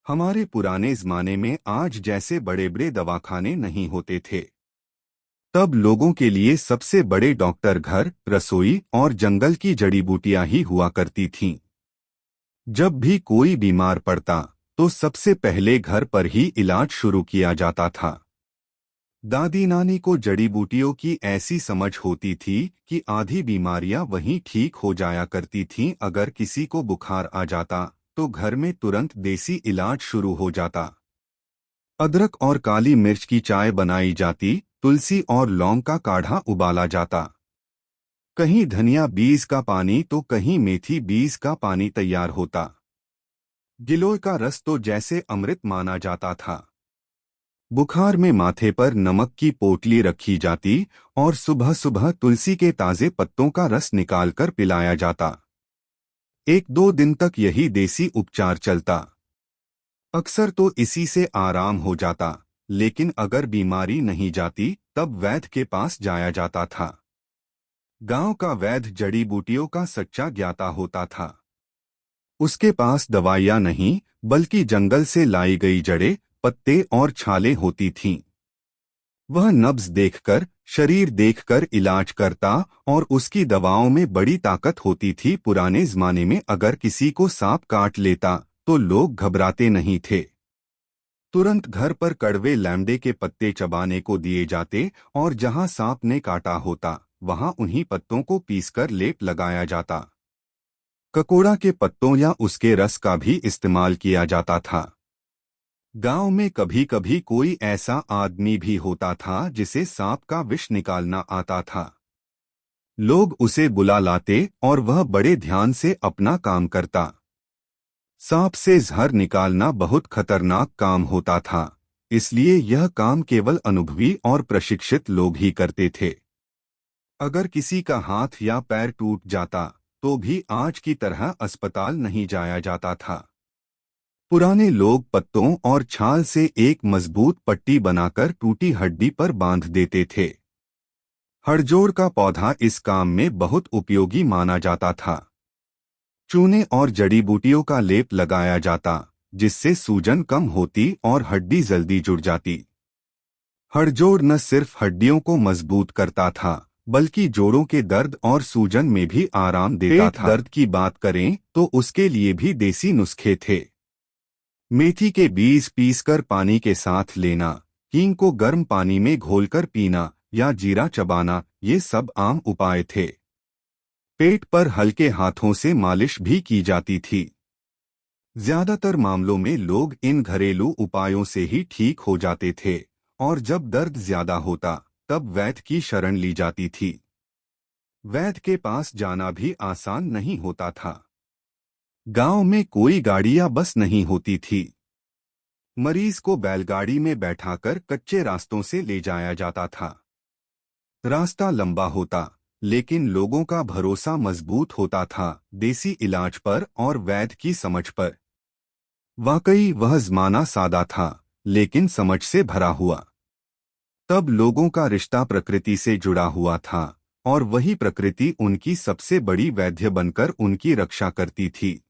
हमारे पुराने जमाने में आज जैसे बड़े बड़े दवाखाने नहीं होते थे। तब लोगों के लिए सबसे बड़े डॉक्टर घर, रसोई और जंगल की जड़ी बूटियां ही हुआ करती थीं। जब भी कोई बीमार पड़ता तो सबसे पहले घर पर ही इलाज शुरू किया जाता था। दादी नानी को जड़ी बूटियों की ऐसी समझ होती थी कि आधी बीमारियां वहीं ठीक हो जाया करती थीं। अगर किसी को बुखार आ जाता तो घर में तुरंत देसी इलाज शुरू हो जाता। अदरक और काली मिर्च की चाय बनाई जाती, तुलसी और लौंग का काढ़ा उबाला जाता। कहीं धनिया बीज का पानी तो कहीं मेथी बीज का पानी तैयार होता। गिलोय का रस तो जैसे अमृत माना जाता था। बुखार में माथे पर नमक की पोटली रखी जाती और सुबह सुबह तुलसी के ताजे पत्तों का रस निकालकर पिलाया जाता। 1-2 दिन तक यही देसी उपचार चलता। अक्सर तो इसी से आराम हो जाता, लेकिन अगर बीमारी नहीं जाती तब वैद्य के पास जाया जाता था। गांव का वैद्य जड़ी बूटियों का सच्चा ज्ञाता होता था। उसके पास दवाइयां नहीं बल्कि जंगल से लाई गई जड़ें, पत्ते और छालें होती थीं। वह नब्ज देखकर, शरीर देखकर इलाज करता और उसकी दवाओं में बड़ी ताकत होती थी। पुराने जमाने में अगर किसी को सांप काट लेता तो लोग घबराते नहीं थे। तुरंत घर पर कड़वे लैमडे के पत्ते चबाने को दिए जाते और जहां सांप ने काटा होता वहां उन्हीं पत्तों को पीसकर लेप लगाया जाता। ककोड़ा के पत्तों या उसके रस का भी इस्तेमाल किया जाता था। गांव में कभी कभी कोई ऐसा आदमी भी होता था जिसे सांप का विष निकालना आता था। लोग उसे बुला लाते और वह बड़े ध्यान से अपना काम करता। सांप से जहर निकालना बहुत खतरनाक काम होता था, इसलिए यह काम केवल अनुभवी और प्रशिक्षित लोग ही करते थे। अगर किसी का हाथ या पैर टूट जाता तो भी आज की तरह अस्पताल नहीं जाया जाता था। पुराने लोग पत्तों और छाल से एक मजबूत पट्टी बनाकर टूटी हड्डी पर बांध देते थे। हड़जोड़ का पौधा इस काम में बहुत उपयोगी माना जाता था। चूने और जड़ी बूटियों का लेप लगाया जाता, जिससे सूजन कम होती और हड्डी जल्दी जुड़ जाती। हड़जोड़ न सिर्फ हड्डियों को मजबूत करता था बल्कि जोड़ों के दर्द और सूजन में भी आराम देता था। दर्द की बात करें तो उसके लिए भी देसी नुस्खे थे। मेथी के बीज पीसकर पानी के साथ लेना, हींग को गर्म पानी में घोलकर पीना या जीरा चबाना, ये सब आम उपाय थे। पेट पर हल्के हाथों से मालिश भी की जाती थी। ज्यादातर मामलों में लोग इन घरेलू उपायों से ही ठीक हो जाते थे और जब दर्द ज्यादा होता तब वैद्य की शरण ली जाती थी। वैद्य के पास जाना भी आसान नहीं होता था। गांव में कोई गाड़ी या बस नहीं होती थी। मरीज को बैलगाड़ी में बैठाकर कच्चे रास्तों से ले जाया जाता था। रास्ता लंबा होता, लेकिन लोगों का भरोसा मजबूत होता था, देसी इलाज पर और वैद्य की समझ पर। वाकई वह जमाना सादा था, लेकिन समझ से भरा हुआ। तब लोगों का रिश्ता प्रकृति से जुड़ा हुआ था और वही प्रकृति उनकी सबसे बड़ी वैद्य बनकर उनकी रक्षा करती थी।